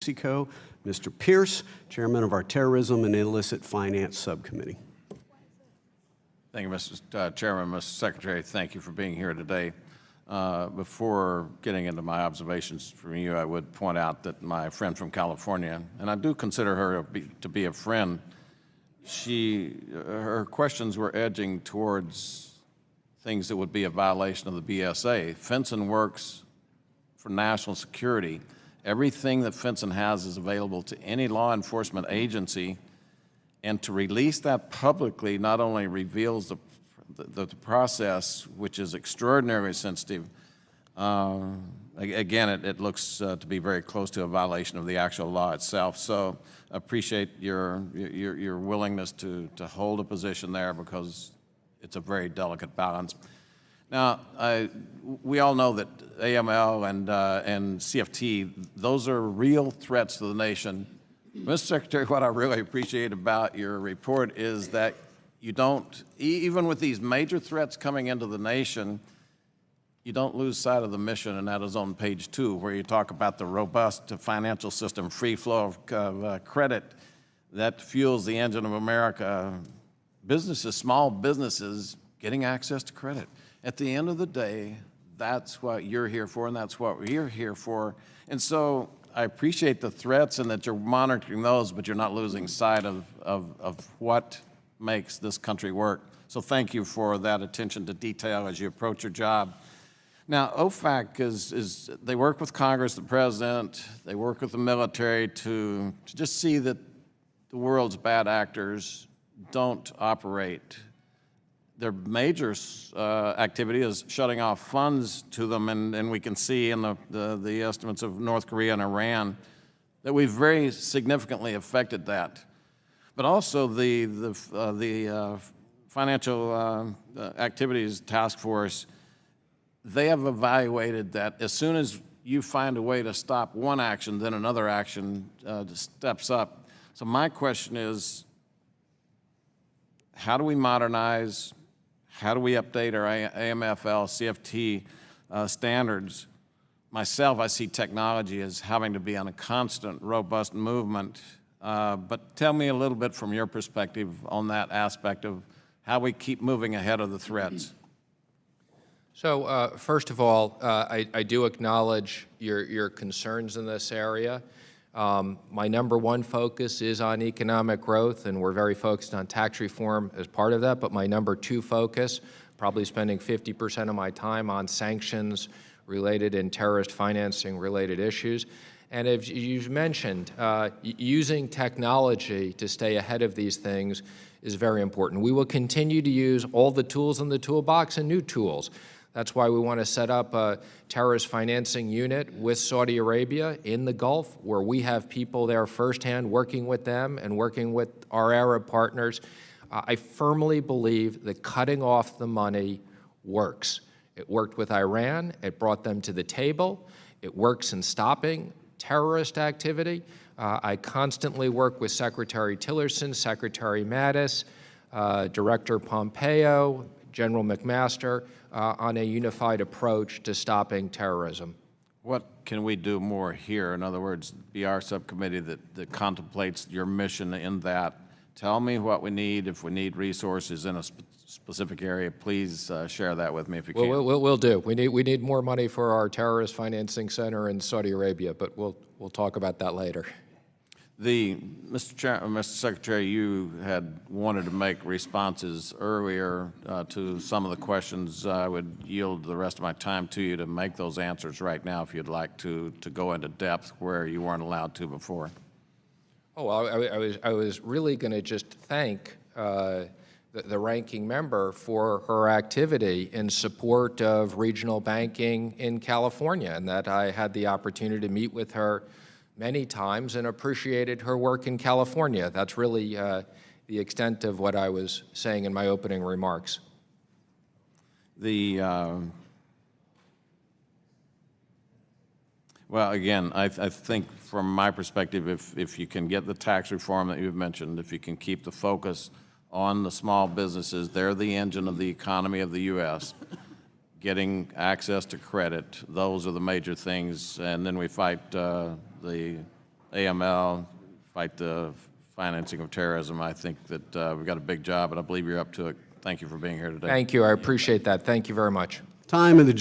Mexico, Mr. Pearce, Chairman of our Terrorism and Illicit Finance Subcommittee. Thank you, Mr. Chairman. Mr. Secretary, thank you for being here today. Before getting into my observations from you, I would point out that my friend from California, and I do consider her to be a friend, her questions were edging towards things that would be a violation of the BSA. FinCEN works for national security. Everything that FinCEN has is available to any law enforcement agency, and to release that publicly not only reveals the process, which is extraordinarily sensitive. Again, it looks to be very close to a violation of the actual law itself. So I appreciate your willingness to hold a position there, because it's a very delicate balance. Now, we all know that AML and CFT, those are real threats to the nation. Mr. Secretary, what I really appreciate about your report is that you don't, even with these major threats coming into the nation, you don't lose sight of the mission, and that is on page 2, where you talk about the robust financial system, free flow of credit that fuels the engine of America. Businesses, small businesses, getting access to credit. At the end of the day, that's what you're here for, and that's what we're here for. And so I appreciate the threats and that you're monitoring those, but you're not losing sight of what makes this country work. So thank you for that attention to detail as you approach your job. Now, OFAC they work with Congress, the President, they work with the military to just see that the world's bad actors don't operate. Their major activity is shutting off funds to them, and we can see in the estimates of North Korea and Iran that we've very significantly affected that. But also the Financial Activities Task Force, they have evaluated that as soon as you find a way to stop one action, then another action steps up. So my question is, how do we modernize? How do we update our AMFL, CFT standards? Myself, I see technology as having to be on a constant, robust movement. But tell me a little bit from your perspective on that aspect of how we keep moving ahead of the threats. So first of all, I do acknowledge your concerns in this area. My number one focus is on economic growth, and we're very focused on tax reform as part of that. But my number two focus, probably spending 50% of my time on sanctions related and terrorist financing related issues. And as you've mentioned, using technology to stay ahead of these things is very important. We will continue to use all the tools in the toolbox and new tools. That's why we want to set up a terrorist financing unit with Saudi Arabia in the Gulf, where we have people there firsthand working with them and working with our Arab partners. I firmly believe that cutting off the money works. It worked with Iran. It brought them to the table. It works in stopping terrorist activity. I constantly work with Secretary Tillerson, Secretary Mattis, Director Pompeo, General McMaster, on a unified approach to stopping terrorism. What can we do more here? In other words, be our subcommittee that contemplates your mission in that. Tell me what we need. If we need resources in a specific area, please share that with me if you can. We'll do. We need more money for our terrorist financing center in Saudi Arabia, but we'll talk about that later. Mr. Secretary, you had wanted to make responses earlier to some of the questions. I would yield the rest of my time to you to make those answers right now if you'd like to go into depth where you weren't allowed to before. Oh, I was really going to just thank the ranking member for her activity in support of regional banking in California, and that I had the opportunity to meet with her many times and appreciated her work in California. That's really the extent of what I was saying in my opening remarks. Well, again, I think from my perspective, if you can get the tax reform that you've mentioned, if you can keep the focus on the small businesses, they're the engine of the economy of the U.S., getting access to credit, those are the major things, and then we fight AML, fight the financing of terrorism. I think that we've got a big job, and I believe you're up to it. Thank you for being here today. Thank you. I appreciate that. Thank you very much. Time in the